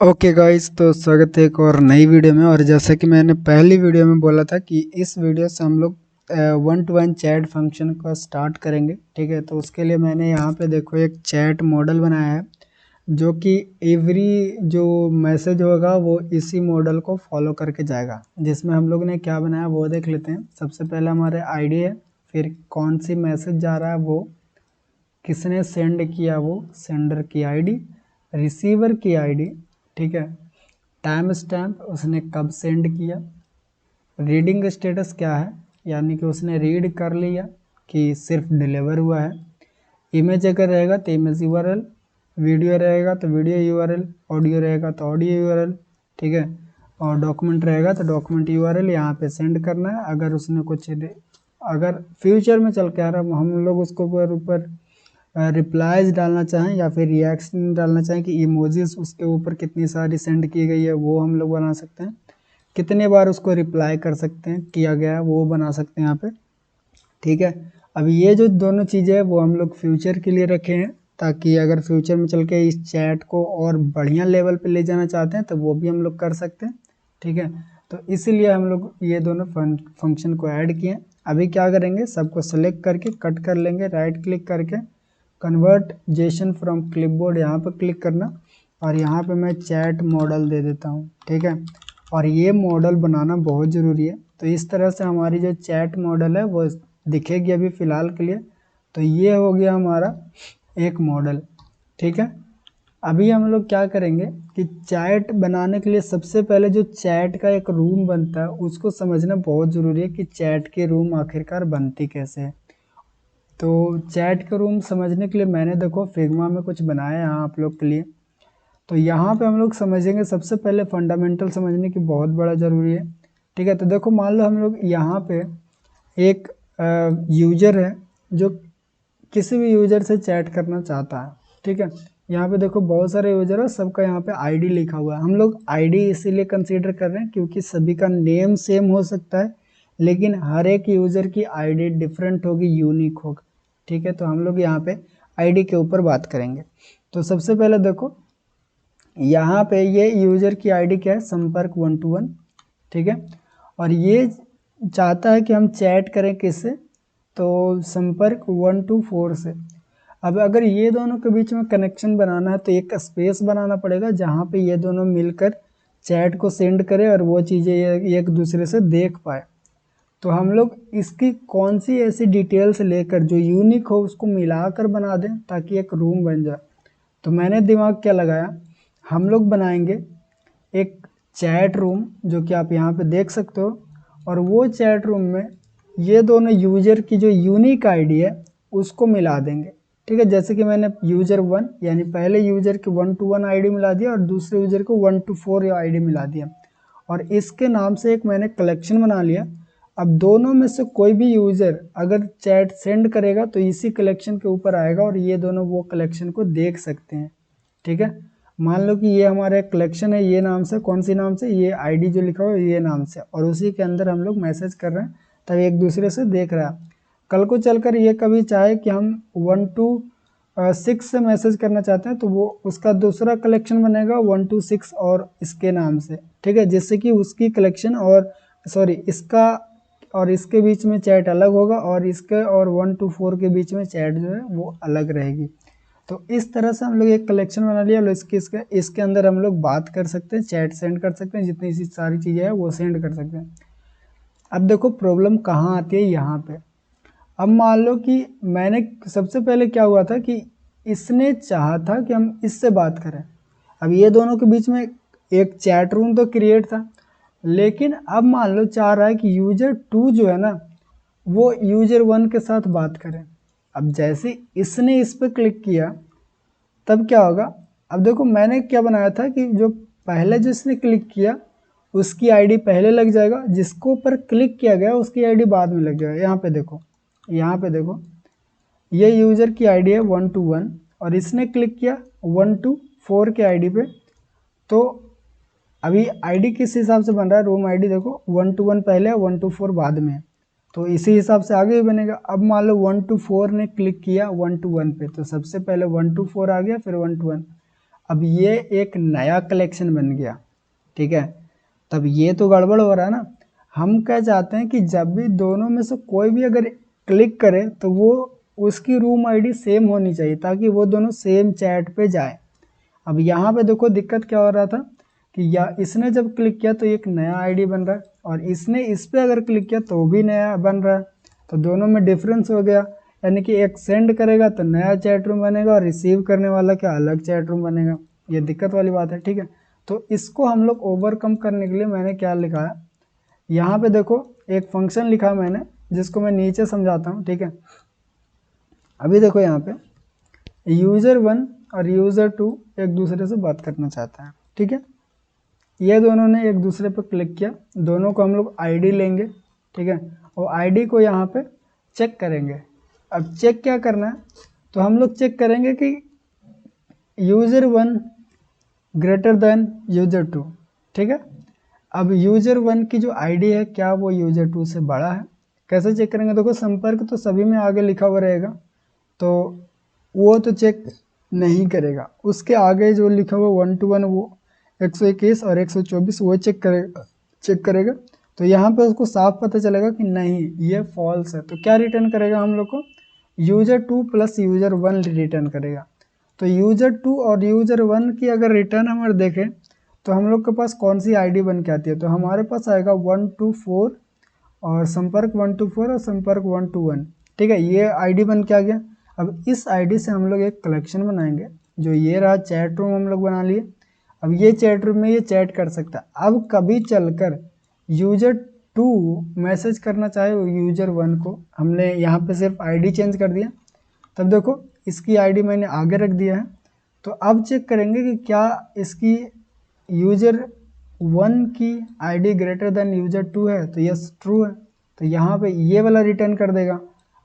Okay guys, तो स्वागत है एक और नई वीडियो में। और जैसा कि मैंने पहली वीडियो में बोला था कि इस वीडियो से हम लोग 1-to-1 चैट फंक्शन को स्टार्ट करेंगे। ठीक है, तो उसके लिए मैंने यहाँ पे देखो एक चैट मॉडल बनाया है जो कि एवरी जो मैसेज होगा वो इसी मॉडल को फॉलो करके जाएगा। जिसमें हम लोग ने क्या बनाया वो देख लेते हैं। सबसे पहले हमारे आईडी है, फिर कौन सी मैसेज जा रहा है वो, किसने सेंड किया वो सेंडर की आईडी, रिसीवर की आईडी, ठीक है, टाइम स्टैम्प उसने कब सेंड किया, रीडिंग स्टेटस क्या है यानी कि उसने रीड कर लिया कि सिर्फ डिलीवर हुआ है, इमेज अगर रहेगा तो इमेज यूआरएल, वीडियो रहेगा तो वीडियो यूआरएल, ऑडियो रहेगा तो ऑडियो यूआरएल, ठीक है, और डॉक्यूमेंट रहेगा तो डॉक्यूमेंट यूआरएल यहाँ पे सेंड करना है। अगर उसने कुछ अगर फ्यूचर में चल के आ रहा है हम लोग उसको ऊपर रिप्लाईज डालना चाहें या फिर रिएक्शन डालना चाहें कि इमोजीज उसके ऊपर कितनी सारी सेंड की गई है वो हम लोग बना सकते हैं। कितने बार उसको रिप्लाई कर सकते हैं किया गया है वो बना सकते हैं यहाँ पे। ठीक है, अब ये जो दोनों चीज़ें हैं वो हम लोग फ्यूचर के लिए रखे हैं ताकि अगर फ्यूचर में चल के इस चैट को और बढ़िया लेवल पे ले जाना चाहते हैं तो वो भी हम लोग कर सकते हैं। ठीक है, तो इसीलिए हम लोग ये दोनों फंक्शन को ऐड किए। अभी क्या करेंगे, सबको सेलेक्ट करके कट कर लेंगे, राइट क्लिक करके कन्वर्ट जेसन फ्रॉम क्लिपबोर्ड यहाँ पर क्लिक करना और यहाँ पे मैं चैट मॉडल दे देता हूँ। ठीक है, और ये मॉडल बनाना बहुत ज़रूरी है। तो इस तरह से हमारी जो चैट मॉडल है वो दिखेगी अभी फ़िलहाल के लिए। तो ये हो गया हमारा एक मॉडल। ठीक है, अभी हम लोग क्या करेंगे कि चैट बनाने के लिए सबसे पहले जो चैट का एक रूम बनता है उसको समझना बहुत ज़रूरी है कि चैट के रूम आखिरकार बनती कैसे है। तो चैट का रूम समझने के लिए मैंने देखो फिग्मा में कुछ बनाया है यहाँ आप लोग के लिए। तो यहाँ पे हम लोग समझेंगे सबसे पहले फंडामेंटल समझने की बहुत बड़ा ज़रूरी है। ठीक है, तो देखो मान लो हम लोग यहाँ पे एक यूजर है जो किसी भी यूजर से चैट करना चाहता है। ठीक है, यहाँ पे देखो बहुत सारे यूजर है, सबका यहाँ पे आईडी लिखा हुआ है। हम लोग आईडी इसीलिए कंसीडर कर रहे हैं क्योंकि सभी का नेम सेम हो सकता है लेकिन हर एक यूजर की आईडी डिफरेंट होगी, यूनिक होगा। ठीक है, तो हम लोग यहाँ पे आईडी के ऊपर बात करेंगे। तो सबसे पहले देखो यहाँ पे ये यूजर की आईडी क्या है, संपर्क 1-to-1। ठीक है, और ये चाहता है कि हम चैट करें किससे, तो संपर्क 1-to-4 से। अब अगर ये दोनों के बीच में कनेक्शन बनाना है तो एक स्पेस बनाना पड़ेगा जहाँ पे ये दोनों मिलकर चैट को सेंड करें और वो चीज़ें एक दूसरे से देख पाए। तो हम लोग इसकी कौन सी ऐसी डिटेल्स लेकर जो यूनिक हो उसको मिलाकर बना दें ताकि एक रूम बन जाए। तो मैंने दिमाग क्या लगाया, हम लोग बनाएंगे एक चैट रूम जो कि आप यहाँ पे देख सकते हो, और वो चैट रूम में ये दोनों यूजर की जो यूनिक आईडी है उसको मिला देंगे। ठीक है, जैसे कि मैंने यूजर 1 यानी पहले यूजर की 1-to-1 आईडी मिला दिया और दूसरे यूजर को 1-to-4 आईडी मिला दिया और इसके नाम से एक मैंने कलेक्शन बना लिया। अब दोनों में से कोई भी यूज़र अगर चैट सेंड करेगा तो इसी कलेक्शन के ऊपर आएगा और ये दोनों वो कलेक्शन को देख सकते हैं। ठीक है, मान लो कि ये हमारा एक कलेक्शन है, ये नाम से, कौन सी नाम से, ये आईडी जो लिखा हुआ है ये नाम से, और उसी के अंदर हम लोग मैसेज कर रहे हैं तब एक दूसरे से देख रहा है। कल को चलकर ये कभी चाहे कि हम 1-to-6 से मैसेज करना चाहते हैं तो वो उसका दूसरा कलेक्शन बनेगा 1-to-6 और इसके नाम से। ठीक है, जिससे कि उसकी कलेक्शन और इसका और इसके बीच में चैट अलग होगा और इसके और 1-to-4 के बीच में चैट जो है वो अलग रहेगी। तो इस तरह से हम लोग एक कलेक्शन बना लिया। इसके अंदर हम लोग बात कर सकते हैं, चैट सेंड कर सकते हैं, जितनी सी सारी चीज़ें हैं वो सेंड कर सकते हैं। अब देखो प्रॉब्लम कहाँ आती है यहाँ पे। अब मान लो कि मैंने सबसे पहले क्या हुआ था कि इसने चाहा था कि हम इससे बात करें। अब ये दोनों के बीच में एक चैट रूम तो क्रिएट था, लेकिन अब मान लो चाह रहा है कि यूजर 2 जो है ना वो यूजर 1 के साथ बात करें। अब जैसे इसने इस पर क्लिक किया तब क्या होगा, अब देखो मैंने क्या बनाया था कि जो पहले जिसने क्लिक किया उसकी आईडी पहले लग जाएगा, जिसको पर क्लिक किया गया उसकी आईडी बाद में लग जाएगा। यहाँ पे देखो, यहाँ पे देखो ये यूज़र की आईडी है 1-to-1 और इसने क्लिक किया 1-to-4 के आईडी पे। तो अभी आईडी किस हिसाब से बन रहा है, रूम आईडी देखो 1-to-1 पहले है 1-to-4 बाद में, तो इसी हिसाब से आगे भी बनेगा। अब मान लो 1-to-4 ने क्लिक किया 1-to-1 पे तो सबसे पहले 1-to-4 आ गया फिर 1-to-1। अब ये एक नया कलेक्शन बन गया, ठीक है। तब ये तो गड़बड़ हो रहा है ना। हम क्या चाहते हैं कि जब भी दोनों में से कोई भी अगर क्लिक करे तो वो उसकी रूम आईडी सेम होनी चाहिए, ताकि वो दोनों सेम चैट पे जाए। अब यहाँ पे देखो दिक्कत क्या हो रहा था कि या इसने जब क्लिक किया तो एक नया आईडी बन रहा है, और इसने इस पे अगर क्लिक किया तो भी नया बन रहा है। तो दोनों में डिफरेंस हो गया, यानी कि एक सेंड करेगा तो नया चैट रूम बनेगा और रिसीव करने वाला क्या अलग चैट रूम बनेगा। ये दिक्कत वाली बात है, ठीक है। तो इसको हम लोग ओवरकम करने के लिए मैंने क्या लिखा है, यहाँ पे देखो एक फंक्शन लिखा मैंने, जिसको मैं नीचे समझाता हूँ, ठीक है। अभी देखो यहाँ पे यूज़र 1 और यूज़र 2 एक दूसरे से बात करना चाहते हैं, ठीक है। ये दोनों ने एक दूसरे पर क्लिक किया, दोनों को हम लोग आईडी लेंगे, ठीक है, और आईडी को यहाँ पे चेक करेंगे। अब चेक क्या करना है, तो हम लोग चेक करेंगे कि यूज़र 1 ग्रेटर देन यूज़र 2, ठीक है। अब यूज़र 1 की जो आईडी है क्या वो यूज़र 2 से बड़ा है। कैसे चेक करेंगे, देखो संपर्क तो सभी में आगे लिखा हुआ रहेगा, तो वो तो चेक नहीं करेगा। उसके आगे जो लिखा हुआ 1 to 1 वो 121 और 124 वो चेक करेगा। तो यहाँ पे उसको साफ पता चलेगा कि नहीं ये फॉल्स है। तो क्या रिटर्न करेगा हम लोग को, यूज़र 2 प्लस यूज़र 1 रिटर्न करेगा। तो यूज़र 2 और यूज़र 1 की अगर रिटर्न हमारे देखें तो हम लोग के पास कौन सी आईडी बन के आती है, तो हमारे पास आएगा 1 to 4 और संपर्क 1 to 4 और संपर्क 1 to 1, ठीक है। ये आईडी बन के आ गया। अब इस आईडी से हम लोग एक कलेक्शन बनाएंगे, जो ये रहा चैट रूम हम लोग बना लिए। अब ये चैट रूम में ये चैट कर सकता है। अब कभी चलकर यूज़र 2 मैसेज करना चाहे यूज़र 1 को, हमने यहाँ पे सिर्फ आईडी चेंज कर दिया। तब देखो इसकी आईडी मैंने आगे रख दिया है। तो अब चेक करेंगे कि क्या इसकी यूज़र 1 की आईडी ग्रेटर देन यूज़र 2 है, तो यस ट्रू है। तो यहाँ पे ये वाला रिटर्न कर देगा।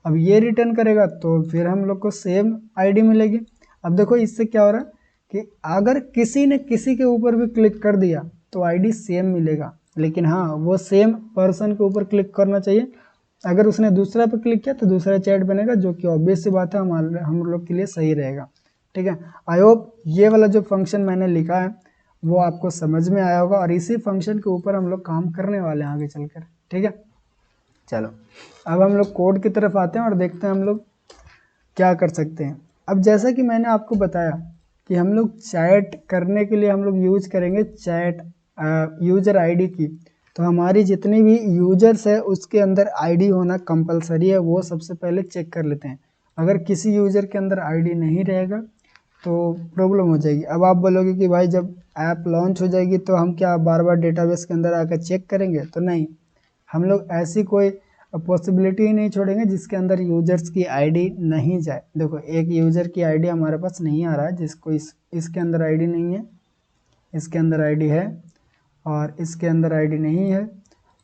अब ये रिटर्न करेगा तो फिर हम लोग को सेम आईडी मिलेगी। अब देखो इससे क्या हो रहा है कि अगर किसी ने किसी के ऊपर भी क्लिक कर दिया तो आईडी सेम मिलेगा, लेकिन हाँ वो सेम पर्सन के ऊपर क्लिक करना चाहिए। अगर उसने दूसरा पे क्लिक किया तो दूसरा चैट बनेगा, जो कि ऑब्वियस सी बात है हम लोग के लिए सही रहेगा, ठीक है। आई होप ये वाला जो फंक्शन मैंने लिखा है वो आपको समझ में आया होगा, और इसी फंक्शन के ऊपर हम लोग काम करने वाले हैं आगे चलकर, ठीक है। चलो अब हम लोग कोड की तरफ आते हैं और देखते हैं हम लोग क्या कर सकते हैं। अब जैसा कि मैंने आपको बताया कि हम लोग चैट करने के लिए हम लोग यूज करेंगे चैट यूज़र आईडी की। तो हमारी जितनी भी यूजर्स है उसके अंदर आईडी होना कंपलसरी है, वो सबसे पहले चेक कर लेते हैं। अगर किसी यूज़र के अंदर आईडी नहीं रहेगा तो प्रॉब्लम हो जाएगी। अब आप बोलोगे कि भाई जब ऐप लॉन्च हो जाएगी तो हम क्या बार बार डेटाबेस के अंदर आकर चेक करेंगे, तो नहीं, हम लोग ऐसी कोई पॉसिबिलिटी ही नहीं छोड़ेंगे जिसके अंदर यूजर्स की आईडी नहीं जाए। देखो एक यूज़र की आईडी हमारे पास नहीं आ रहा है, जिसको इसके अंदर आईडी नहीं है, इसके अंदर आईडी है, और इसके अंदर आईडी नहीं है,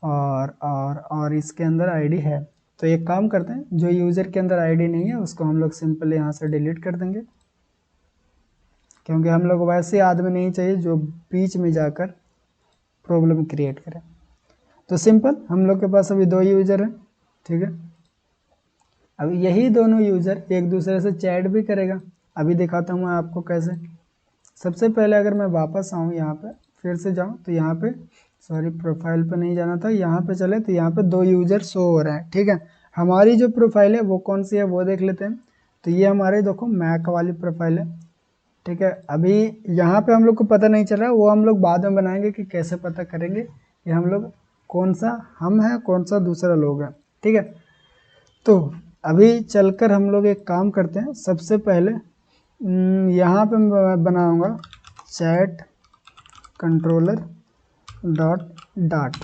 और इसके अंदर आईडी है। तो एक काम करते हैं, जो यूज़र के अंदर आईडी नहीं है उसको हम लोग सिंपल यहाँ से डिलीट कर देंगे, क्योंकि हम लोग वैसे आदमी नहीं चाहिए जो बीच में जाकर प्रॉब्लम क्रिएट करे। तो सिंपल हम लोग के पास अभी 2 यूज़र हैं, ठीक है। अब यही दोनों यूज़र एक दूसरे से चैट भी करेगा। अभी दिखाता हूँ मैं आपको कैसे। सबसे पहले अगर मैं वापस आऊँ यहाँ पे, फिर से जाऊँ तो यहाँ पे सॉरी प्रोफाइल पे नहीं जाना था, यहाँ पे चले तो यहाँ पे 2 यूज़र शो हो रहे हैं, ठीक है। हमारी जो प्रोफाइल है वो कौन सी है वो देख लेते हैं। तो ये हमारे देखो मैक वाली प्रोफाइल है, ठीक है। अभी यहाँ पे हम लोग को पता नहीं चल रहा है, वो हम लोग बाद में बनाएंगे कि कैसे पता करेंगे कि हम लोग कौन सा हम है कौन सा दूसरा लोग है, ठीक है। तो अभी चलकर हम लोग एक काम करते हैं। सबसे पहले यहाँ पे मैं बनाऊंगा चैट कंट्रोलर डॉट,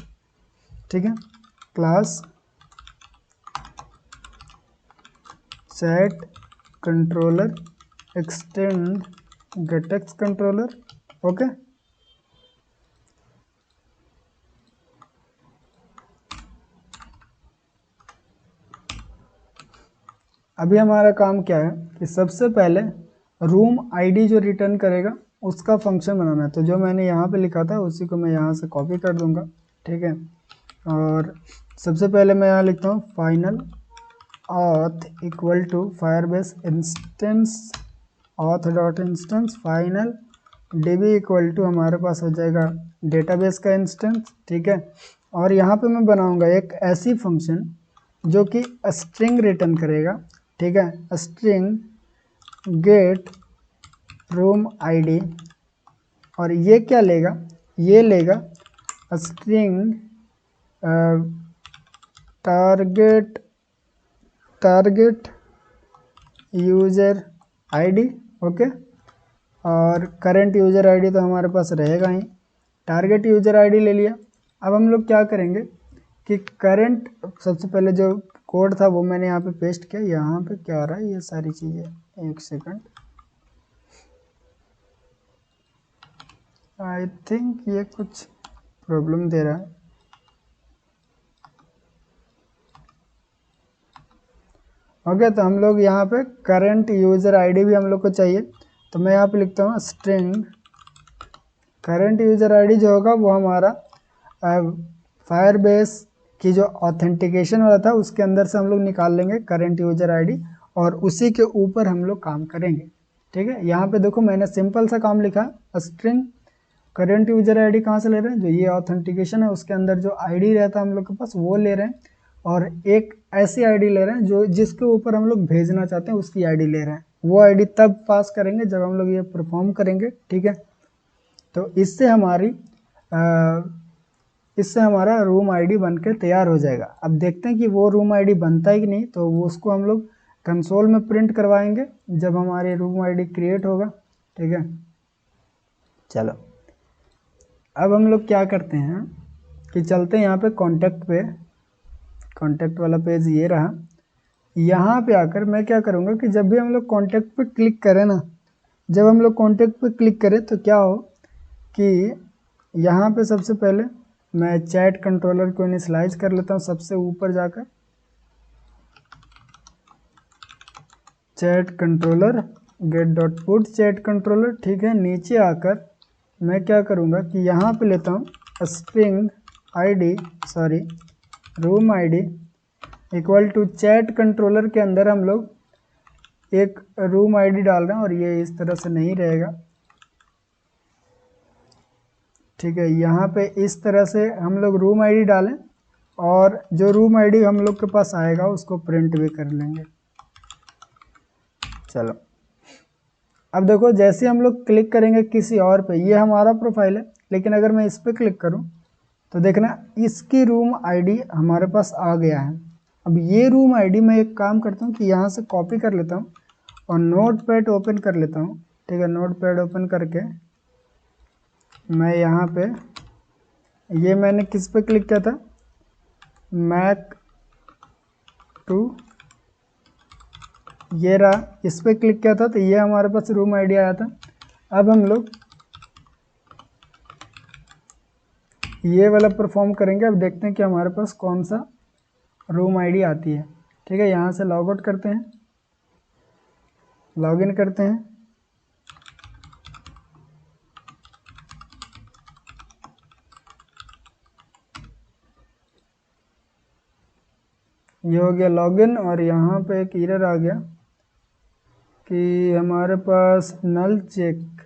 ठीक है, class chat controller extend GetX controller, okay. अभी हमारा काम क्या है कि सबसे पहले रूम आईडी जो रिटर्न करेगा उसका फंक्शन बनाना है। तो जो मैंने यहाँ पे लिखा था उसी को मैं यहाँ से कॉपी कर दूंगा, ठीक है। और सबसे पहले मैं यहाँ लिखता हूँ final auth equal to Firebase instance auth dot instance final db equal to हमारे पास हो जाएगा डेटाबेस का इंस्टेंस, ठीक है। और यहाँ पे मैं बनाऊंगा एक ऐसी फंक्शन जो कि स्ट्रिंग रिटर्न करेगा, ठीक है। स्ट्रिंग गेट रूम आईडी, और ये क्या लेगा, ये लेगा string target user ID, okay. और करंट यूजर आईडी तो हमारे पास रहेगा ही, टारगेट यूजर आईडी ले लिया। अब हम लोग क्या करेंगे कि करंट, सबसे पहले जो कोड था वो मैंने यहाँ पे पेस्ट किया। यहाँ पे क्या आ रहा है, ये सारी चीज़ें, एक सेकंड, आई थिंक ये कुछ प्रॉब्लम दे रहा है। ओके, तो हम लोग यहाँ पे करंट यूजर आईडी भी हम लोग को चाहिए, तो मैं यहाँ पे लिखता हूँ स्ट्रिंग करंट यूजर आईडी जो होगा वो हमारा फायरबेस की जो ऑथेंटिकेशन वाला था उसके अंदर से हम लोग निकाल लेंगे करंट यूजर आईडी, और उसी के ऊपर हम लोग काम करेंगे, ठीक है। यहाँ पे देखो मैंने सिंपल सा काम लिखा, स्ट्रिंग करंट यूजर आईडी कहाँ से ले रहे हैं, जो ये ऑथेंटिकेशन है उसके अंदर जो आईडी रहता है हम लोग के पास वो ले रहे हैं, और एक ऐसी आईडी ले रहे हैं जो जिसके ऊपर हम लोग भेजना चाहते हैं उसकी आईडी ले रहे हैं। वो आईडी तब पास करेंगे जब हम लोग ये परफॉर्म करेंगे, ठीक है। तो इससे हमारा रूम आईडी बनकर तैयार हो जाएगा। अब देखते हैं कि वो रूम आईडी बनता है कि नहीं, तो वो उसको हम लोग कंसोल में प्रिंट करवाएंगे जब हमारे रूम आईडी क्रिएट होगा, ठीक है। चलो अब हम लोग क्या करते हैं कि चलते हैं यहाँ पे कॉन्टैक्ट वाला पेज ये रहा। यहाँ पे आकर मैं क्या करूँगा कि जब भी हम लोग कॉन्टैक्ट पे क्लिक करें ना, जब हम लोग कॉन्टैक्ट पे क्लिक करें तो क्या हो कि यहाँ पे सबसे पहले मैं चैट कंट्रोलर को इनिशियलाइज कर लेता हूँ सबसे ऊपर जाकर, chat controller get dot put chat controller, ठीक है। नीचे आकर मैं क्या करूँगा कि यहाँ पे लेता हूँ string room ID equal to chat controller के अंदर हम लोग एक रूम आईडी डाल रहे हैं, और ये इस तरह से नहीं रहेगा, ठीक है। यहाँ पे इस तरह से हम लोग रूम आईडी डालें, और जो रूम आईडी हम लोग के पास आएगा उसको प्रिंट भी कर लेंगे। चलो अब देखो जैसे हम लोग क्लिक करेंगे किसी और पे, ये हमारा प्रोफाइल है, लेकिन अगर मैं इस पे क्लिक करूं तो देखना इसकी रूम आईडी हमारे पास आ गया है। अब ये रूम आईडी मैं एक काम करता हूं कि यहाँ से कॉपी कर लेता हूं और नोटपैड ओपन कर लेता हूं, ठीक है। नोटपैड ओपन करके मैं यहाँ पे, ये मैंने किस पे क्लिक किया था, मैक 2, ये रहा, इस पे क्लिक किया था तो ये हमारे पास रूम आईडी आया था। अब हम लोग ये वाला परफॉर्म करेंगे। अब देखते हैं कि हमारे पास कौन सा रूम आईडी आती है, ठीक है। यहाँ से लॉग आउट करते हैं, लॉगिन करते हैं, ये हो गया लॉगिन, और यहाँ पे एक एरर आ गया कि हमारे पास नल चेक,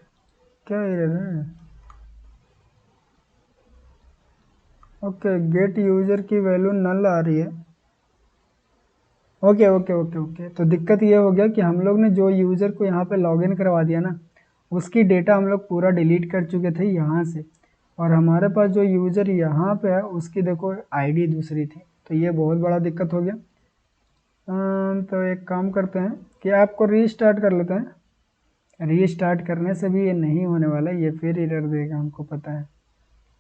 क्या एरर है, ओके गेट यूजर की वैल्यू नल आ रही है, ओके। तो दिक्कत ये हो गया कि हम लोग ने जो यूज़र को यहाँ पे लॉगिन करवा दिया ना, उसकी डेटा हम लोग पूरा डिलीट कर चुके थे यहाँ से, और हमारे पास जो यूज़र यहाँ पे है उसकी देखो आईडी दूसरी थी, तो ये बहुत बड़ा दिक्कत हो गया। तो एक काम करते हैं कि ऐप को रीस्टार्ट कर लेते हैं। रीस्टार्ट करने से भी ये नहीं होने वाला, ये फिर एरर देगा, हमको पता है।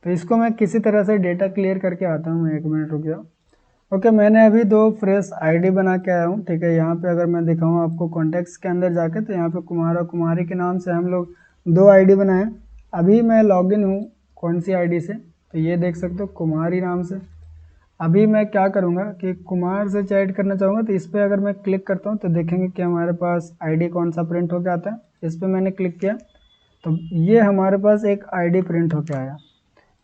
तो इसको मैं किसी तरह से डेटा क्लियर करके आता हूँ, 1 मिनट रुक जाओ। ओके, मैंने अभी 2 फ्रेश आईडी बना के आया हूँ, ठीक है। यहाँ पे अगर मैं दिखाऊँ आपको कॉन्टैक्ट्स के अंदर जाके, तो यहाँ पे कुमार और कुमारी के नाम से हम लोग 2 आईडी बनाए। अभी मैं लॉगिन हूँ कौन सी आईडी से, तो ये देख सकते हो कुमारी नाम से। अभी मैं क्या करूँगा कि कुमार से चैट करना चाहूँगा, तो इस पर अगर मैं क्लिक करता हूँ तो देखेंगे कि हमारे पास आईडी कौन सा प्रिंट होकर आता है। इस पर मैंने क्लिक किया तो ये हमारे पास एक आईडी प्रिंट होकर आया।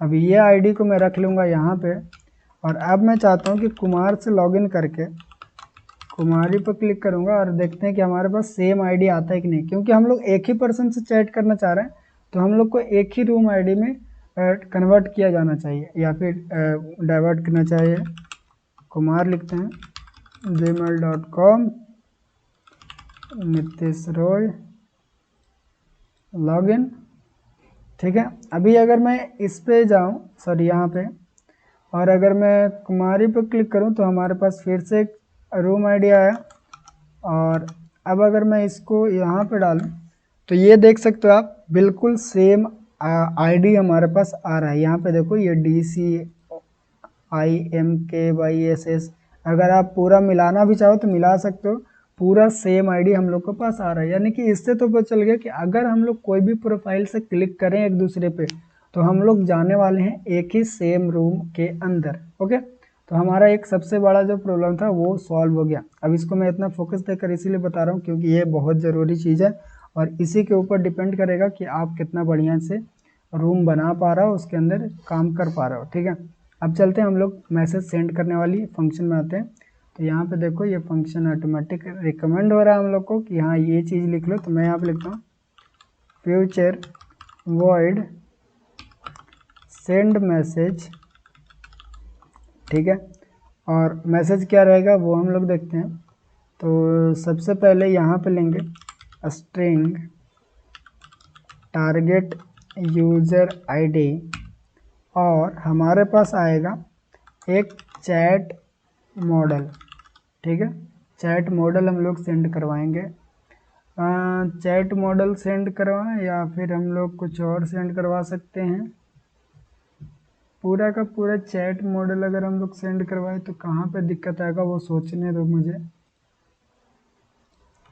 अब ये आईडी को मैं रख लूँगा यहाँ पे, और अब मैं चाहता हूँ कि कुमार से लॉगिन करके कुमारी पर क्लिक करूँगा और देखते हैं कि हमारे पास सेम आईडी आता है कि नहीं, क्योंकि हम लोग एक ही पर्सन से चैट करना चाह रहे हैं। तो हम लोग को एक ही रूम आईडी में कन्वर्ट किया जाना चाहिए या फिर डाइवर्ट करना चाहिए। कुमार लिखते हैं gmail.com, नीतीश रॉय, लॉगिन। ठीक है, अभी अगर मैं इस पे जाऊं, सॉरी यहाँ पे, और अगर मैं कुमारी पे क्लिक करूं तो हमारे पास फिर से एक रूम आईडी आया। और अब अगर मैं इसको यहाँ पे डालूं तो ये देख सकते हो आप, बिल्कुल सेम आईडी हमारे पास आ रहा है। यहाँ पे देखो ये DCIMKYSS, अगर आप पूरा मिलाना भी चाहो तो मिला सकते हो। पूरा सेम आईडी हम लोग के पास आ रहा है, यानी कि इससे तो पता चल गया कि अगर हम लोग कोई भी प्रोफाइल से क्लिक करें एक दूसरे पे तो हम लोग जाने वाले हैं एक ही सेम रूम के अंदर। ओके, तो हमारा एक सबसे बड़ा जो प्रॉब्लम था वो सॉल्व हो गया। अब इसको मैं इतना फोकस देकर इसीलिए बता रहा हूँ क्योंकि ये बहुत ज़रूरी चीज़ है और इसी के ऊपर डिपेंड करेगा कि आप कितना बढ़िया से रूम बना पा रहे हो, उसके अंदर काम कर पा रहे हो। ठीक है, अब चलते हैं हम लोग मैसेज सेंड करने वाली फंक्शन में आते हैं। तो यहाँ पे देखो ये फंक्शन ऑटोमेटिक रिकमेंड हो रहा है हम लोग को कि हाँ ये चीज़ लिख लो। तो मैं यहाँ पे लिखता हूँ फ्यूचर वॉइड सेंड मैसेज। ठीक है, और मैसेज क्या रहेगा वो हम लोग देखते हैं। तो सबसे पहले यहाँ पे लेंगे स्ट्रिंग टारगेट यूज़र आईडी और हमारे पास आएगा एक चैट मॉडल। ठीक है, चैट मॉडल हम लोग सेंड करवाएंगे। चैट मॉडल सेंड करवाएं या फिर हम लोग कुछ और सेंड करवा सकते हैं। पूरा का पूरा चैट मॉडल अगर हम लोग सेंड करवाएं तो कहाँ पे दिक्कत आएगा वो सोचने दो मुझे।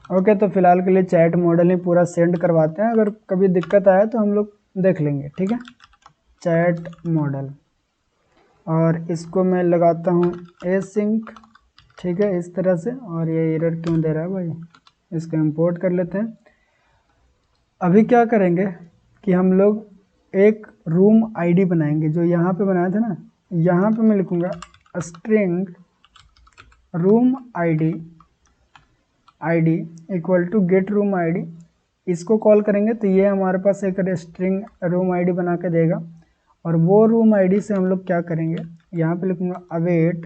ओके, तो फिलहाल के लिए चैट मॉडल ही पूरा सेंड करवाते हैं, अगर कभी दिक्कत आए तो हम लोग देख लेंगे। ठीक है, चैट मॉडल, और इसको मैं लगाता हूँ एसिंक। ठीक है, इस तरह से। और ये एरर क्यों दे रहा है भाई, इसको इंपोर्ट कर लेते हैं। अभी क्या करेंगे कि हम लोग एक रूम आईडी बनाएंगे जो यहाँ पे बनाया था ना। यहाँ पे मैं लिखूँगा string room ID equal to get room ID. इसको कॉल करेंगे तो ये हमारे पास एक स्ट्रिंग रूम आईडी बना के देगा। और वो रूम आईडी से हम लोग क्या करेंगे, यहाँ पे लिखूँगा अवेट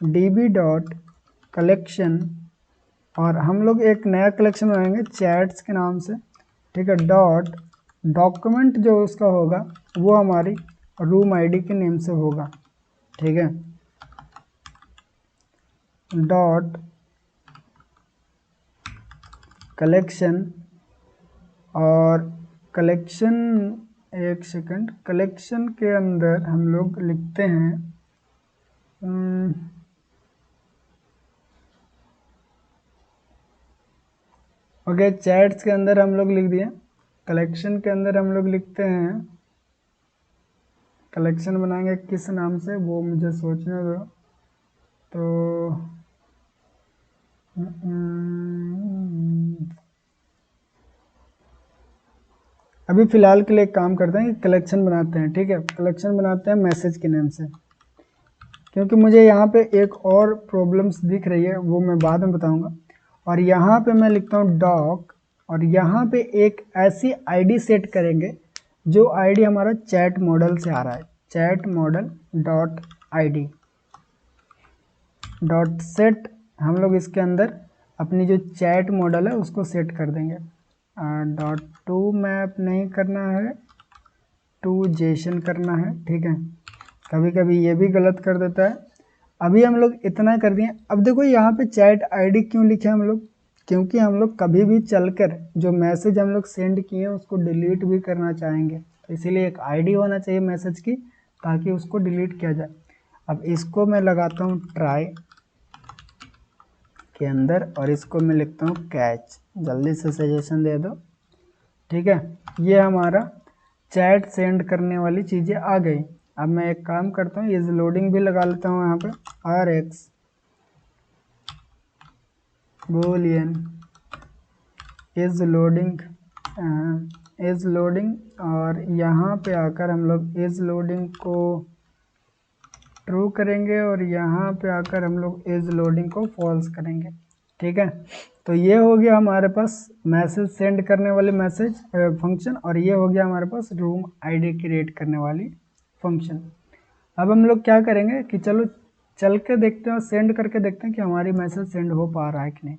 db डॉट कलेक्शन, और हम लोग एक नया कलेक्शन बनाएंगे चैट्स के नाम से। ठीक है, डॉट डॉक्यूमेंट जो उसका होगा वो हमारी रूम आईडी के नेम से होगा। ठीक है, डॉट कलेक्शन, और कलेक्शन, एक सेकंड, कलेक्शन के अंदर हम लोग लिखते हैं ओके, चैट्स के अंदर हम लोग लिख दिए। कलेक्शन के अंदर हम लोग लिखते हैं, कलेक्शन बनाएंगे किस नाम से वो मुझे सोचने दो। तो अभी फ़िलहाल के लिए एक काम करते हैं कि कलेक्शन बनाते हैं। ठीक है, कलेक्शन बनाते हैं मैसेज के नेम से, क्योंकि मुझे यहाँ पे एक और प्रॉब्लम्स दिख रही है वो मैं बाद में बताऊँगा। और यहाँ पे मैं लिखता हूँ डॉक, और यहाँ पे एक ऐसी आईडी सेट करेंगे जो आईडी हमारा चैट मॉडल से आ रहा है। Chat model dot ID dot set, हम लोग इसके अंदर अपनी जो चैट मॉडल है उसको सेट कर देंगे। डॉट टू मैप नहीं करना है, टू जेसन करना है। ठीक है, कभी कभी ये भी गलत कर देता है। अभी हम लोग इतना कर दिए। अब देखो यहाँ पे चैट आईडी क्यों लिखे हम लोग, क्योंकि हम लोग कभी भी चलकर जो मैसेज हम लोग सेंड किए हैं उसको डिलीट भी करना चाहेंगे, तो इसीलिए एक आईडी होना चाहिए मैसेज की ताकि उसको डिलीट किया जाए। अब इसको मैं लगाता हूँ ट्राई के अंदर और इसको मैं लिखता हूँ कैच। जल्दी से सजेशन दे दो। ठीक है, ये हमारा चैट सेंड करने वाली चीज़ें आ गई। अब मैं एक काम करता हूँ, इज लोडिंग भी लगा लेता हूँ यहाँ पे, RX बूलियन इज लोडिंग, और यहाँ पे आकर हम लोग इज लोडिंग को ट्रू करेंगे और यहाँ पे आकर हम लोग इज लोडिंग को फॉल्स करेंगे। ठीक है। तो ये हो गया हमारे पास मैसेज सेंड करने वाले मैसेज फंक्शन, और ये हो गया हमारे पास रूम आईडी क्रिएट करने वाली फंक्शन। अब हम लोग क्या करेंगे कि चलो चल के देखते हैं और सेंड करके देखते हैं कि हमारी मैसेज सेंड हो पा रहा है कि नहीं।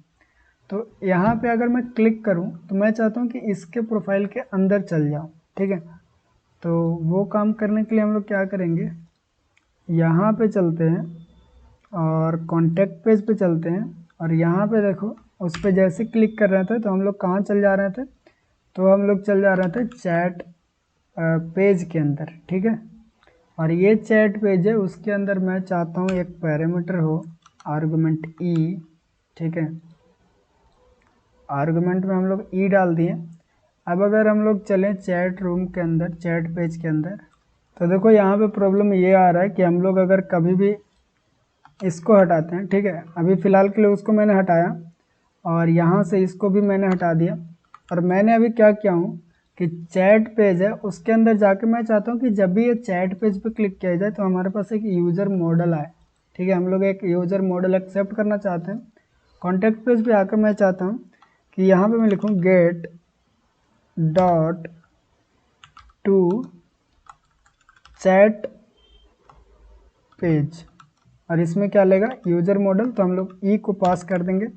तो यहाँ पे अगर मैं क्लिक करूँ तो मैं चाहता हूँ कि इसके प्रोफाइल के अंदर चल जाऊँ, ठीक है। तो वो काम करने के लिए हम लोग क्या करेंगे, यहाँ पे चलते हैं और कॉन्टैक्ट पेज पे चलते हैं, और यहाँ पे देखो उस पर जैसे क्लिक कर रहे थे तो हम लोग कहाँ चल जा रहे थे, तो हम लोग चल जा रहे थे चैट पेज के अंदर, ठीक है। और ये चैट पेज है, उसके अंदर मैं चाहता हूँ एक पैरामीटर हो आर्गुमेंट ई, ठीक है। आर्गुमेंट में हम लोग ई डाल दिए। अब अगर हम लोग चलें चैट रूम के अंदर, चैट पेज के अंदर, तो देखो यहाँ पे प्रॉब्लम ये आ रहा है कि हम लोग अगर कभी भी इसको हटाते हैं, ठीक है, अभी फ़िलहाल के लिए उसको मैंने हटाया और यहाँ से इसको भी मैंने हटा दिया, और मैंने अभी क्या किया हूँ कि चैट पेज है उसके अंदर जाके मैं चाहता हूँ कि जब भी ये चैट पेज पे क्लिक किया जाए तो हमारे पास एक यूज़र मॉडल आए, ठीक है। हम लोग एक यूज़र मॉडल एक्सेप्ट करना चाहते हैं। कॉन्टैक्ट पेज पे आकर मैं चाहता हूँ कि यहाँ पे मैं लिखूँ get dot to chat page, और इसमें क्या लेगा यूज़र मॉडल, तो हम लोग ई को पास कर देंगे।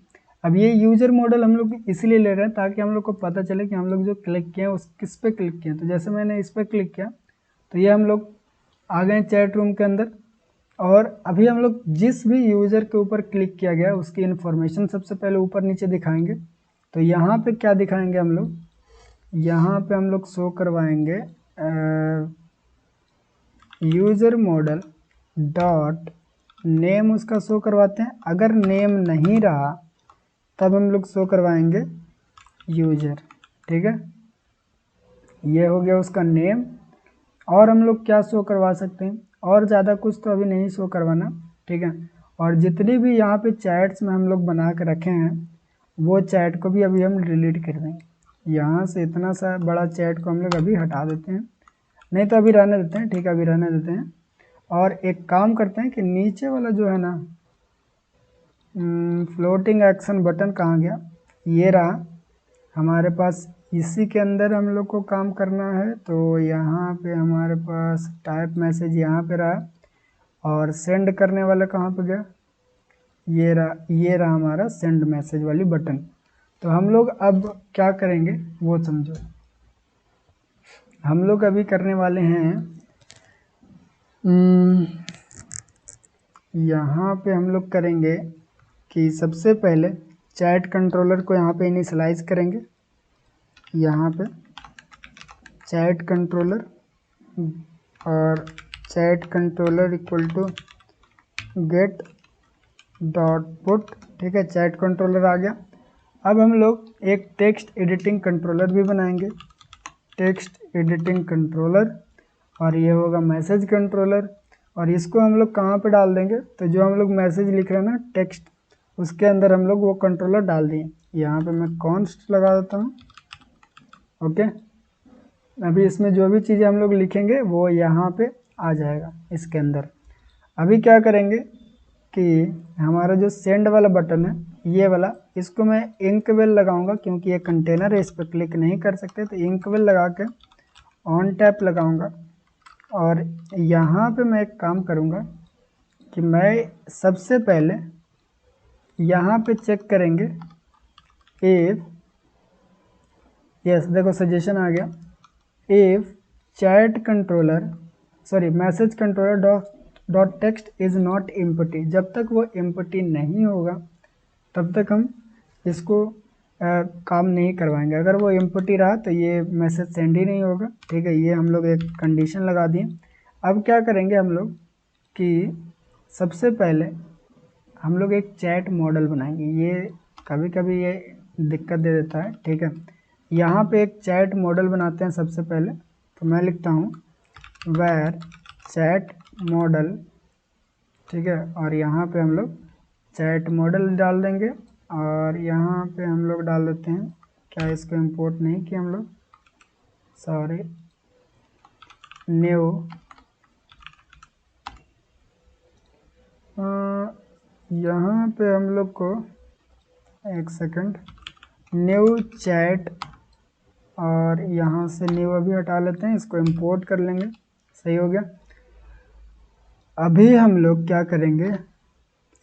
अब ये यूज़र मॉडल हम लोग इसलिए ले रहे हैं ताकि हम लोग को पता चले कि हम लोग जो क्लिक किए हैं उस किस पे क्लिक किए हैं। तो जैसे मैंने इस पर क्लिक किया तो ये हम लोग आ गए चैट रूम के अंदर, और अभी हम लोग जिस भी यूज़र के ऊपर क्लिक किया गया उसकी इन्फॉर्मेशन सबसे पहले ऊपर नीचे दिखाएंगे। तो यहाँ पे क्या दिखाएंगे हम लोग, यहाँ पे हम लोग शो करवाएंगे यूज़र मॉडल डॉट नेम, उसका शो करवाते हैं। अगर नेम नहीं रहा तब हम लोग शो करवाएंगे यूज़र, ठीक है। ये हो गया उसका नेम। और हम लोग क्या शो करवा सकते हैं, और ज़्यादा कुछ तो अभी नहीं शो करवाना, ठीक है। और जितनी भी यहाँ पे चैट्स में हम लोग बना के रखे हैं वो चैट को भी अभी हम डिलीट कर देंगे। यहाँ से इतना सा बड़ा चैट को हम लोग अभी हटा देते हैं, नहीं तो अभी रहने देते हैं, ठीक है, अभी रहने देते हैं। और एक काम करते हैं कि नीचे वाला जो है ना फ्लोटिंग एक्शन बटन कहाँ गया, ये रहा हमारे पास, इसी के अंदर हम लोग को काम करना है। तो यहाँ पे हमारे पास टाइप मैसेज यहाँ पे रहा, और सेंड करने वाला कहाँ पे गया, ये रहा हमारा सेंड मैसेज वाली बटन। तो हम लोग अब क्या करेंगे वो समझो। हम लोग अभी करने वाले हैं यहाँ पे हम लोग करेंगे कि सबसे पहले चैट कंट्रोलर को यहाँ पे इनिशियलाइज करेंगे। यहाँ पे चैट कंट्रोलर और chat controller equal to get dot put, ठीक है, चैट कंट्रोलर आ गया। अब हम लोग एक टेक्स्ट एडिटिंग कंट्रोलर भी बनाएंगे, टेक्स्ट एडिटिंग कंट्रोलर, और ये होगा मैसेज कंट्रोलर। और इसको हम लोग कहाँ पे डाल देंगे, तो जो हम लोग मैसेज लिख रहे हैं ना टेक्स्ट, उसके अंदर हम लोग वो कंट्रोलर डाल दिए। यहाँ पे मैं कॉन्स्ट लगा देता हूँ, ओके। अभी इसमें जो भी चीज़ें हम लोग लिखेंगे वो यहाँ पे आ जाएगा इसके अंदर। अभी क्या करेंगे कि हमारा जो सेंड वाला बटन है ये वाला, इसको मैं इंक वेल लगाऊंगा क्योंकि ये कंटेनर है, इस पर क्लिक नहीं कर सकते, तो इंक वेल लगा के ऑन टैप लगाऊंगा। और यहाँ पे मैं एक काम करूँगा कि मैं सबसे पहले यहाँ पे चेक करेंगे इफ़, यस देखो सजेशन आ गया, if chat controller message controller dot text is not empty, जब तक वो एम्प्टी नहीं होगा तब तक हम इसको काम नहीं करवाएंगे। अगर वो एम्प्टी रहा तो ये मैसेज सेंड ही नहीं होगा, ठीक है। ये हम लोग एक कंडीशन लगा दिए। अब क्या करेंगे हम लोग कि सबसे पहले हम लोग एक चैट मॉडल बनाएंगे, ये कभी कभी ये दिक्कत दे देता है, ठीक है। यहाँ पे एक चैट मॉडल बनाते हैं सबसे पहले। तो मैं लिखता हूँ where चैट मॉडल, ठीक है, और यहाँ पे हम लोग चैट मॉडल डाल देंगे, और यहाँ पे हम लोग डाल देते हैं, क्या इसको इंपोर्ट नहीं किया हम लोग, सॉरी, न्यू यहाँ पे हम लोग को एक सेकंड, न्यू चैट, और यहाँ से न्यू अभी हटा लेते हैं, इसको इंपोर्ट कर लेंगे। सही हो गया। अभी हम लोग क्या करेंगे,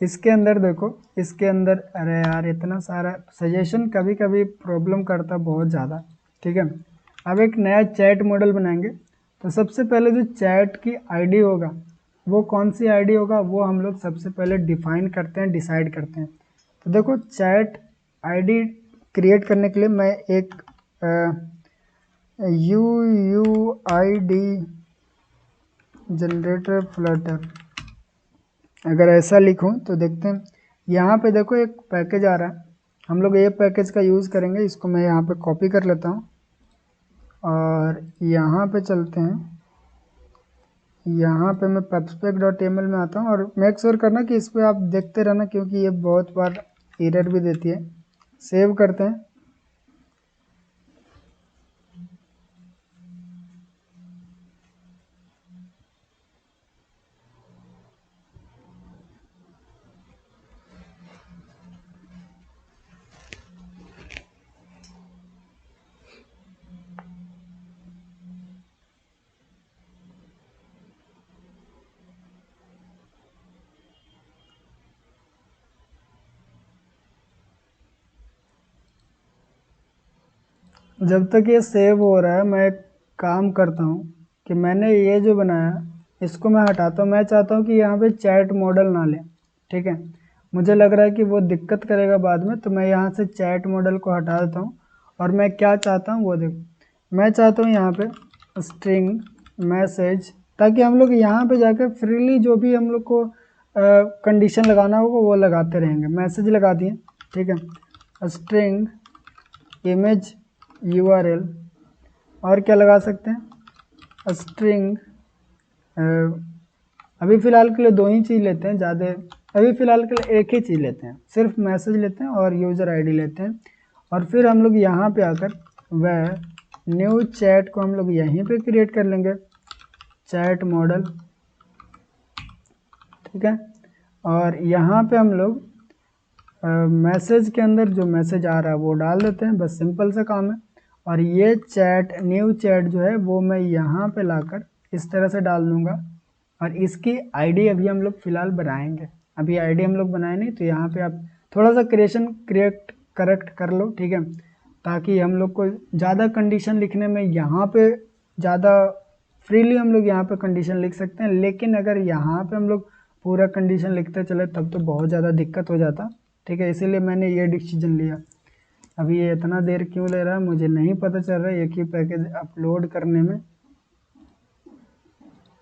इसके अंदर देखो, इसके अंदर, अरे यार इतना सारा सजेशन कभी कभी प्रॉब्लम करता बहुत ज़्यादा। ठीक है, अब एक नया चैट मॉडल बनाएंगे। तो सबसे पहले जो चैट की आईडी होगा, वो कौन सी आईडी होगा, वो हम लोग सबसे पहले डिफाइन करते हैं, डिसाइड करते हैं। तो देखो, चैट आईडी क्रिएट करने के लिए मैं एक UUID जनरेटर फ्लटर, अगर ऐसा लिखूं तो देखते हैं, यहाँ पे देखो एक पैकेज आ रहा है, हम लोग ये पैकेज का यूज़ करेंगे। इसको मैं यहाँ पे कॉपी कर लेता हूँ और यहाँ पे चलते हैं। यहाँ पे मैं pubspec.ml में आता हूँ, और मेक श्योर करना कि इस पर आप देखते रहना, क्योंकि ये बहुत बार एरर भी देती है। सेव करते हैं। जब तक ये सेव हो रहा है, मैं एक काम करता हूँ कि मैंने ये जो बनाया इसको मैं हटाता हूँ। मैं चाहता हूँ कि यहाँ पे चैट मॉडल ना ले। ठीक है, मुझे लग रहा है कि वो दिक्कत करेगा बाद में, तो मैं यहाँ से चैट मॉडल को हटा देता हूँ। और मैं क्या चाहता हूँ वो देखो, मैं चाहता हूँ यहाँ पे स्ट्रिंग मैसेज, ताकि हम लोग यहाँ पे जाकर फ्रीली जो भी हम लोग को कंडीशन लगाना होगा वो लगाते रहेंगे। मैसेज लगा दिए। ठीक है, स्ट्रिंग इमेज URL, और क्या लगा सकते हैं, स्ट्रिंग, अभी फ़िलहाल के लिए 2 ही चीज़ लेते हैं, ज़्यादा अभी फ़िलहाल के लिए एक ही चीज़ लेते हैं, सिर्फ मैसेज लेते हैं और यूज़र आईडी लेते हैं। और फिर हम लोग यहाँ पे आकर वह न्यू चैट को हम लोग यहीं पे क्रिएट कर लेंगे, चैट मॉडल। ठीक है, और यहाँ पे हम लोग मैसेज के अंदर जो मैसेज आ रहा है वो डाल देते हैं। बस सिंपल सा काम है। और ये चैट, न्यू चैट जो है वो मैं यहाँ पे लाकर इस तरह से डाल दूँगा। और इसकी आईडी अभी हम लोग फ़िलहाल बनाएंगे, अभी आईडी हम लोग बनाए नहीं। तो यहाँ पे आप थोड़ा सा करेक्ट कर लो। ठीक है, ताकि हम लोग को ज़्यादा कंडीशन लिखने में यहाँ पे ज़्यादा फ्रीली हम लोग यहाँ पे कंडीशन लिख सकते हैं। लेकिन अगर यहाँ पे हम लोग पूरा कंडीशन लिखते चले तब तो बहुत ज़्यादा दिक्कत हो जाता। ठीक है, इसीलिए मैंने ये डिसीजन लिया। अभी ये इतना देर क्यों ले रहा है मुझे नहीं पता चल रहा है। एक ही पैकेज अपलोड करने में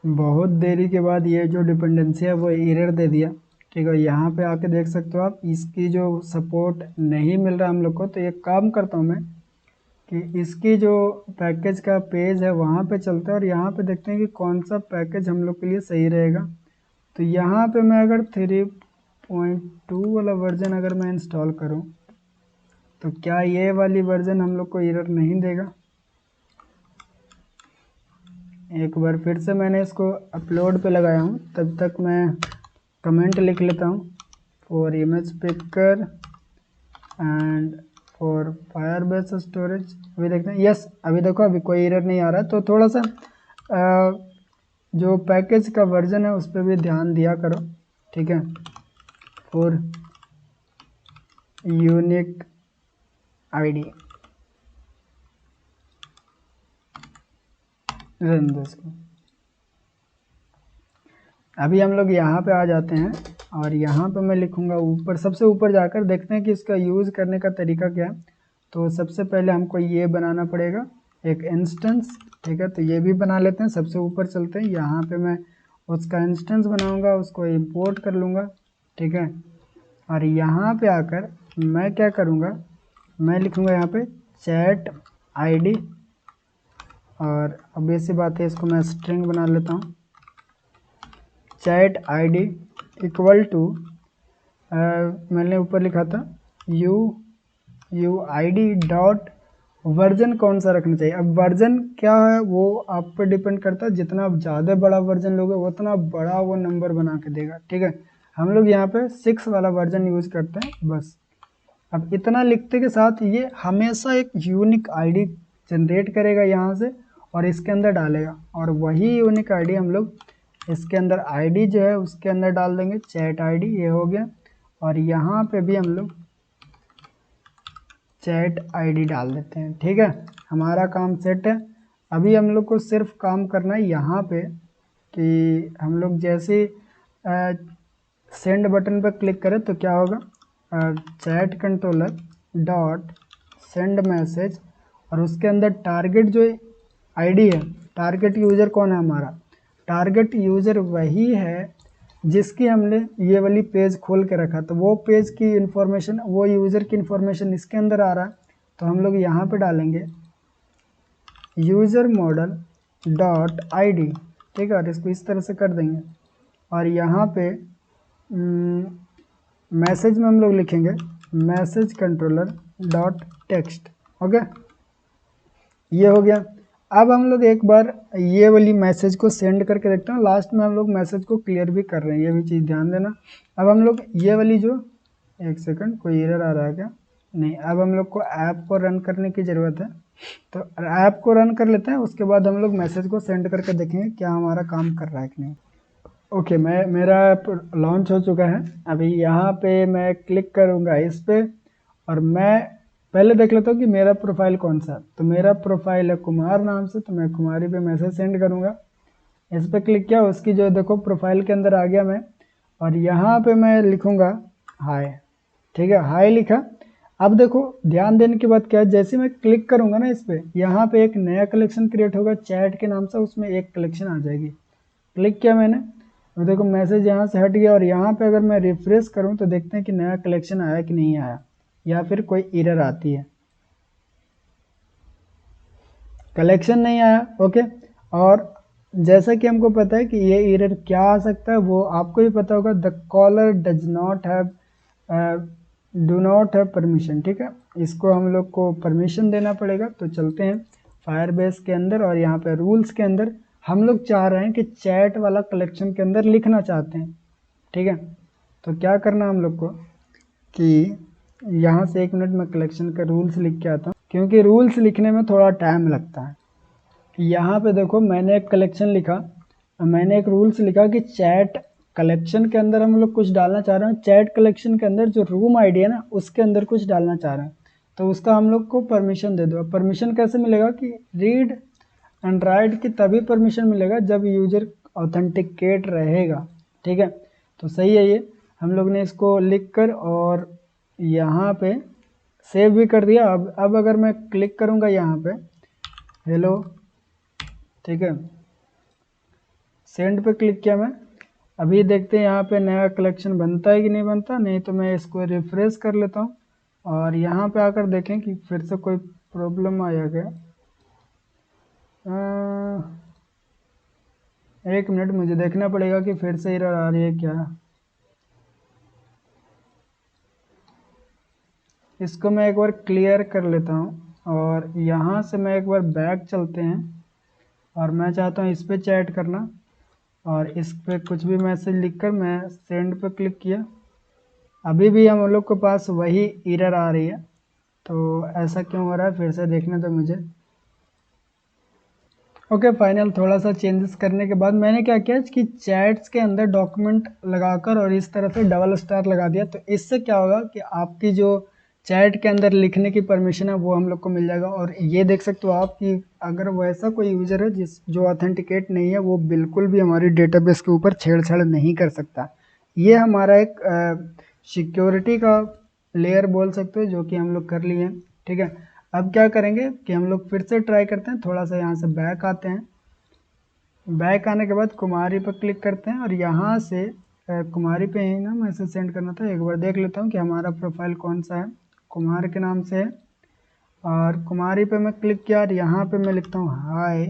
बहुत देरी के बाद ये जो डिपेंडेंसी है वो एरर दे दिया। ठीक है, यहाँ पे आके देख सकते हो आप, इसकी जो सपोर्ट नहीं मिल रहा हम लोग को। तो एक काम करता हूँ मैं कि इसकी जो पैकेज का पेज है वहाँ पे चलते हैं और यहाँ पे देखते हैं कि कौन सा पैकेज हम लोग के लिए सही रहेगा। तो यहाँ पे मैं अगर 3.2 वाला वर्जन अगर मैं इंस्टॉल करूँ तो क्या ये वाली वर्जन हम लोग को एरर नहीं देगा। एक बार फिर से मैंने इसको अपलोड पे लगाया हूँ, तब तक मैं कमेंट लिख लेता हूँ, for image picker and for Firebase storage. अभी देखते हैं, यस अभी देखो अभी कोई एरर नहीं आ रहा है। तो थोड़ा सा जो पैकेज का वर्जन है उस पर भी ध्यान दिया करो। ठीक है, फॉर यूनिक आईडी रन दो इसको। अभी हम लोग यहाँ पे आ जाते हैं और यहाँ पे मैं लिखूँगा ऊपर, सबसे ऊपर जाकर देखते हैं कि इसका यूज़ करने का तरीका क्या है। तो सबसे पहले हमको ये बनाना पड़ेगा एक इंस्टेंस। ठीक है, तो ये भी बना लेते हैं। सबसे ऊपर चलते हैं, यहाँ पे मैं उसका इंस्टेंस बनाऊँगा, उसको इंपोर्ट कर लूँगा। ठीक है, और यहाँ पे आकर मैं क्या करूँगा, मैं लिखूँगा यहाँ पे चैट आईडी, और अब ऐसी बात है इसको मैं स्ट्रिंग बना लेता हूँ, चैट आईडी इक्वल टू, मैंने ऊपर लिखा था UUID डॉट वर्जन कौन सा रखना चाहिए। अब वर्जन क्या है वो आप पे डिपेंड करता है, जितना आप ज़्यादा बड़ा वर्जन लोगे उतना बड़ा वो नंबर बना के देगा। ठीक है, हम लोग यहाँ पे 6 वाला वर्जन यूज़ करते हैं बस। अब इतना लिखते के साथ ये हमेशा एक यूनिक आईडी जनरेट करेगा यहाँ से और इसके अंदर डालेगा, और वही यूनिक आईडी हम लोग इसके अंदर आईडी जो है उसके अंदर डाल देंगे, चैट आईडी ये हो गया। और यहाँ पे भी हम लोग चैट आईडी डाल देते हैं। ठीक है, हमारा काम सेट है। अभी हम लोग को सिर्फ काम करना है यहाँ पे कि हम लोग जैसे सेंड बटन पर क्लिक करें तो क्या होगा, chat controller dot send message, और उसके अंदर टारगेट जो आईडी है, टारगेट यूज़र कौन है हमारा, टारगेट यूज़र वही है जिसकी हमने ये वाली पेज खोल के रखा, तो वो पेज की इन्फॉर्मेशन, वो यूज़र की इन्फॉर्मेशन इसके अंदर आ रहा है। तो हम लोग यहाँ पे डालेंगे यूज़र मॉडल डॉट आईडी। ठीक है, और इसको इस तरह से कर देंगे, और यहाँ पे मैसेज में हम लोग लिखेंगे message controller dot text. Okay, ये हो गया। अब हम लोग एक बार ये वाली मैसेज को सेंड करके देखते हैं। लास्ट में हम लोग मैसेज को क्लियर भी कर रहे हैं, ये भी चीज़ ध्यान देना। अब हम लोग ये वाली जो, एक सेकंड, कोई एरर आ रहा है क्या? नहीं। अब हम लोग को ऐप को रन करने की ज़रूरत है, तो ऐप को रन कर लेते हैं, उसके बाद हम लोग मैसेज को सेंड करके देखेंगे क्या हमारा काम कर रहा है कि नहीं। ओके, मेरा ऐप लॉन्च हो चुका है। अभी यहाँ पे मैं क्लिक करूँगा इस पर, और मैं पहले देख लेता हूँ कि मेरा प्रोफाइल कौन सा है। तो मेरा प्रोफाइल है कुमार नाम से, तो मैं कुमारी पे मैसेज सेंड करूँगा। इस पर क्लिक किया, उसकी जो देखो प्रोफाइल के अंदर आ गया मैं, और यहाँ पे मैं लिखूँगा हाय। ठीक है, हाय लिखा। अब देखो ध्यान देने की बात क्या है, जैसे मैं क्लिक करूँगा ना इस पर, यहाँ पे एक नया कलेक्शन क्रिएट होगा चैट के नाम से, उसमें एक कलेक्शन आ जाएगी। क्लिक किया मैंने, तो देखो मैसेज यहाँ से हट गया, और यहाँ पे अगर मैं रिफ्रेश करूँ तो देखते हैं कि नया कलेक्शन आया कि नहीं आया, या फिर कोई एरर आती है। कलेक्शन नहीं आया। ओके, और जैसा कि हमको पता है कि ये एरर क्या आ सकता है, वो आपको भी पता होगा, the caller does not have do not have permission. ठीक है, इसको हम लोग को परमिशन देना पड़ेगा। तो चलते हैं फायरबेस के अंदर, और यहाँ पे रूल्स के अंदर हम लोग चाह रहे हैं कि चैट वाला कलेक्शन के अंदर लिखना चाहते हैं। ठीक है, तो क्या करना हम लोग को कि यहाँ से 1 मिनट में कलेक्शन का रूल्स लिख के आता हूँ, क्योंकि रूल्स लिखने में थोड़ा टाइम लगता है। यहाँ पे देखो मैंने एक कलेक्शन लिखा, मैंने एक रूल्स लिखा कि चैट कलेक्शन के अंदर हम लोग कुछ डालना चाह रहे हैं। चैट कलेक्शन के अंदर जो रूम आईडी है ना, उसके अंदर कुछ डालना चाह रहे हैं, तो उसका हम लोग को परमिशन दे दो। परमिशन कैसे मिलेगा कि रीड एंड राइट की तभी परमिशन मिलेगा जब यूजर ऑथेंटिकेट रहेगा। ठीक है, तो सही है ये। हम लोग ने इसको लिख कर और यहाँ पे सेव भी कर दिया। अब अगर मैं क्लिक करूँगा यहाँ पे हेलो, ठीक है, सेंड पे क्लिक किया मैं। अभी देखते हैं यहाँ पे नया कलेक्शन बनता है कि नहीं बनता। नहीं तो मैं इसको रिफ्रेश कर लेता हूँ, और यहाँ पे आकर देखें कि फिर से कोई प्रॉब्लम आया क्या। 1 मिनट, मुझे देखना पड़ेगा कि फिर से एरर आ रही है क्या। इसको मैं एक बार क्लियर कर लेता हूँ, और यहाँ से मैं एक बार बैक चलते हैं, और मैं चाहता हूँ इस पर चैट करना, और इस पर कुछ भी मैसेज लिखकर मैं सेंड पे क्लिक किया। अभी भी हम लोग के पास वही एरर आ रही है, तो ऐसा क्यों हो रहा है फिर से देखने दो मुझे। ओके, फाइनल थोड़ा सा चेंजेस करने के बाद मैंने क्या किया कि चैट्स के अंदर डॉक्यूमेंट लगाकर और इस तरह से डबल स्टार लगा दिया। तो इससे क्या होगा कि आपकी जो चैट के अंदर लिखने की परमिशन है वो हम लोग को मिल जाएगा। और ये देख सकते हो आप कि अगर वैसा कोई यूज़र है जो ऑथेंटिकेट नहीं है, वो बिल्कुल भी हमारी डेटाबेस के ऊपर छेड़छाड़ नहीं कर सकता। ये हमारा एक सिक्योरिटी का लेयर बोल सकते हो, जो कि हम लोग कर लिए हैं। ठीक है, अब क्या करेंगे कि हम लोग फिर से ट्राई करते हैं। थोड़ा सा यहाँ से बैक आते हैं, बैक आने के बाद कुमारी पर क्लिक करते हैं, और यहाँ से कुमारी पे ही ना मैसेज सेंड करना था। एक बार देख लेता हूँ कि हमारा प्रोफाइल कौन सा है, कुमार के नाम से है, और कुमारी पे मैं क्लिक किया, और यहाँ पे मैं लिखता हूँ हाय।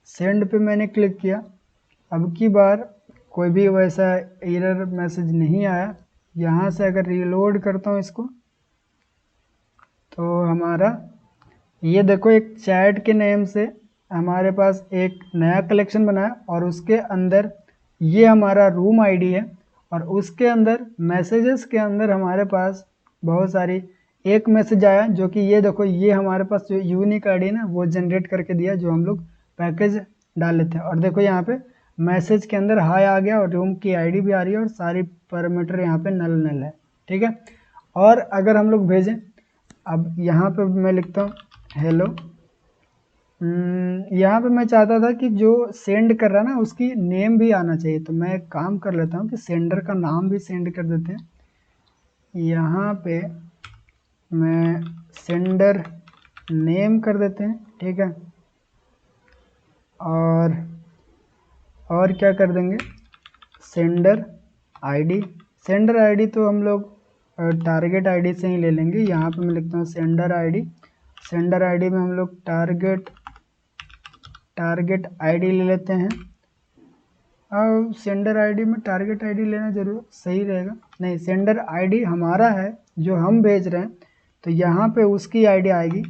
सेंड पे मैंने क्लिक किया। अब की बार कोई भी वैसा एरर मैसेज नहीं आया। यहाँ से अगर रीलोड करता हूँ इसको, तो हमारा ये देखो एक चैट के नेम से हमारे पास एक नया कलेक्शन बना है, और उसके अंदर ये हमारा रूम आईडी है, और उसके अंदर मैसेजेस के अंदर हमारे पास बहुत सारी एक मैसेज आया जो कि ये देखो, ये हमारे पास जो यूनिक आईडी ना वो जनरेट करके दिया जो हम लोग पैकेज डाले थे। और देखो यहाँ पे मैसेज के अंदर हाय आ गया और रूम की आईडी भी आ रही है और सारी पैरामीटर यहाँ पे नल नल है, ठीक है। और अगर हम लोग भेजें, अब यहाँ पे मैं लिखता हूँ हेलो, यहाँ पे मैं चाहता था कि जो सेंड कर रहा है ना उसकी नेम भी आना चाहिए, तो मैं एक काम कर लेता हूँ कि सेंडर का नाम भी सेंड कर देते हैं। यहाँ पे मैं सेंडर नेम कर देते हैं, ठीक है। और क्या कर देंगे, सेंडर आईडी। सेंडर आईडी तो हम लोग टारगेट आईडी से ही ले लेंगे। यहाँ पे मैं लिखता हूँ सेंडर आईडी। सेंडर आईडी में हम लोग टारगेट आईडी ले लेते हैं। अब सेंडर आईडी में टारगेट आईडी लेना जरूर सही रहेगा, नहीं सेंडर आईडी हमारा है जो हम भेज रहे हैं, तो यहाँ पे उसकी आईडी आएगी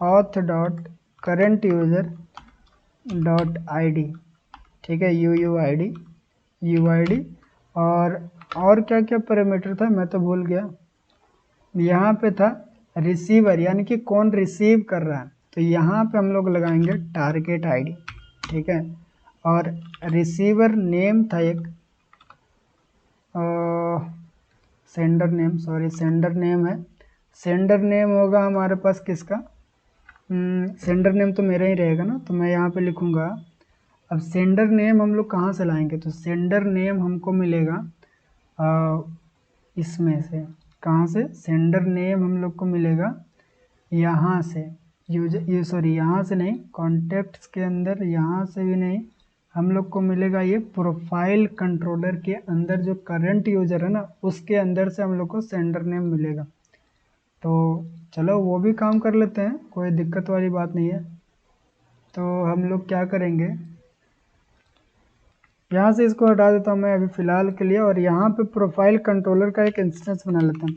auth dot current user dot ID, ठीक है, UUID। और क्या क्या पैरामीटर था मैं तो भूल गया। यहाँ पे था रिसीवर, यानी कि कौन रिसीव कर रहा है, तो यहाँ पे हम लोग लगाएंगे टारगेट आईडी, ठीक है। और रिसीवर नेम था एक सेंडर नेम है। सेंडर नेम होगा हमारे पास किसका, सेंडर नेम तो मेरा ही रहेगा ना, तो मैं यहाँ पे लिखूँगा। अब सेंडर नेम हम लोग कहाँ से लाएंगे, तो सेंडर नेम हमको मिलेगा इसमें से, कहाँ से, सेंडर नेम हम लोग को मिलेगा यहाँ से, यहाँ से नहीं, कॉन्टेक्ट्स के अंदर यहाँ से भी नहीं, हम लोग को मिलेगा ये प्रोफाइल कंट्रोलर के अंदर जो करंट यूजर है ना उसके अंदर से हम लोग को सेंडर नेम मिलेगा। तो चलो वो भी काम कर लेते हैं, कोई दिक्कत वाली बात नहीं है। तो हम लोग क्या करेंगे, यहाँ से इसको हटा देता हूँ मैं अभी फ़िलहाल के लिए, और यहाँ पे प्रोफाइल कंट्रोलर का एक इंस्टेंस बना लेते हैं।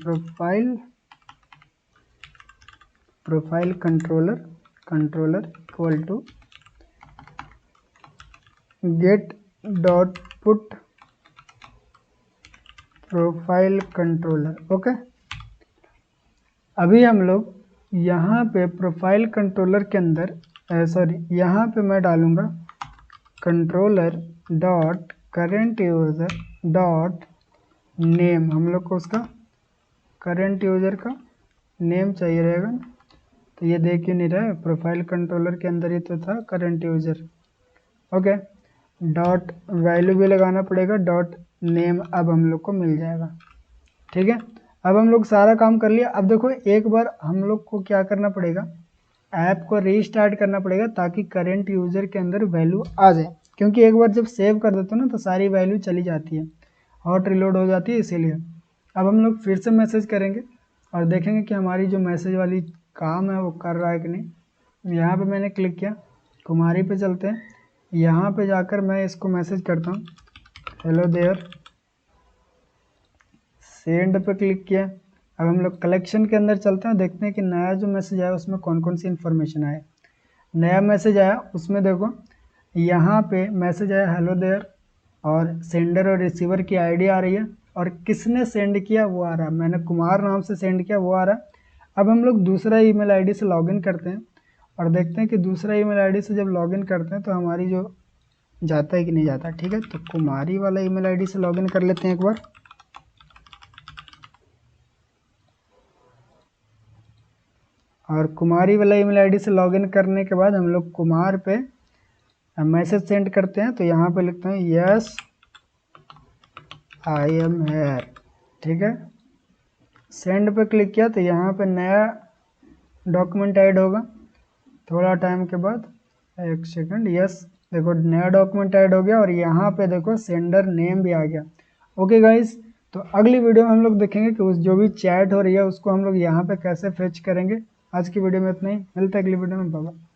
Profile controller equal to get dot put profile controller, okay. अभी हम लोग यहाँ पे प्रोफाइल कंट्रोलर के अंदर यहाँ पे मैं डालूँगा controller dot current user dot name. हम लोग को उसका करेंट यूज़र का नेम चाहिए रहेगा ना, तो ये देख ही नहीं रहा है, प्रोफाइल कंट्रोलर के अंदर ही तो था current user, okay. Dot value भी लगाना पड़ेगा, डॉट नेम अब हम लोग को मिल जाएगा, ठीक है। अब हम लोग सारा काम कर लिया। अब देखो एक बार हम लोग को क्या करना पड़ेगा, ऐप को रीस्टार्ट करना पड़ेगा ताकि करेंट यूज़र के अंदर वैल्यू आ जाए, क्योंकि एक बार जब सेव कर देते हो ना तो सारी वैल्यू चली जाती है, हॉट रिलोड हो जाती है, इसीलिए। अब हम लोग फिर से मैसेज करेंगे और देखेंगे कि हमारी जो मैसेज वाली काम है वो कर रहा है कि नहीं। यहाँ पे मैंने क्लिक किया, कुमारी पे चलते हैं, यहाँ पे जाकर मैं इसको मैसेज करता हूँ हेलो देयर, सेंड पे क्लिक किया। अब हम लोग कलेक्शन के अंदर चलते हैं, देखते हैं कि नया जो मैसेज आया उसमें कौन कौन सी इन्फॉर्मेशन आया। नया मैसेज आया उसमें देखो यहाँ पे मैसेज आया हेलो देयर, और सेंडर और रिसीवर की आईडी आ रही है, और किसने सेंड किया वो आ रहा है, मैंने कुमार नाम से सेंड किया वो आ रहा है। अब हम लोग दूसरा ईमेल आईडी से लॉगिन करते हैं और देखते हैं कि दूसरा ईमेल आईडी से जब लॉगिन करते हैं तो हमारी जो जाता है कि नहीं जाता, ठीक है। तो कुमारी वाला ईमेल आईडी से लॉगिन कर लेते हैं एक बार, और कुमारी वाला ईमेल आईडी से लॉगिन करने के बाद हम लोग कुमार पे मैसेज सेंड करते हैं। तो यहाँ पे लिखते हैं यस आई एम हेयर, ठीक है। सेंड पे क्लिक किया तो यहाँ पे नया डॉक्यूमेंट ऐड होगा थोड़ा टाइम के बाद, एक सेकंड, यस देखो नया डॉक्यूमेंट ऐड हो गया और यहाँ पे देखो सेंडर नेम भी आ गया। ओके गाइस, तो अगली वीडियो में हम लोग देखेंगे कि उस जो भी चैट हो रही है उसको हम लोग यहाँ पे कैसे फेच करेंगे। आज की वीडियो में इतना ही, मिलते हैं अगली वीडियो में, बाय।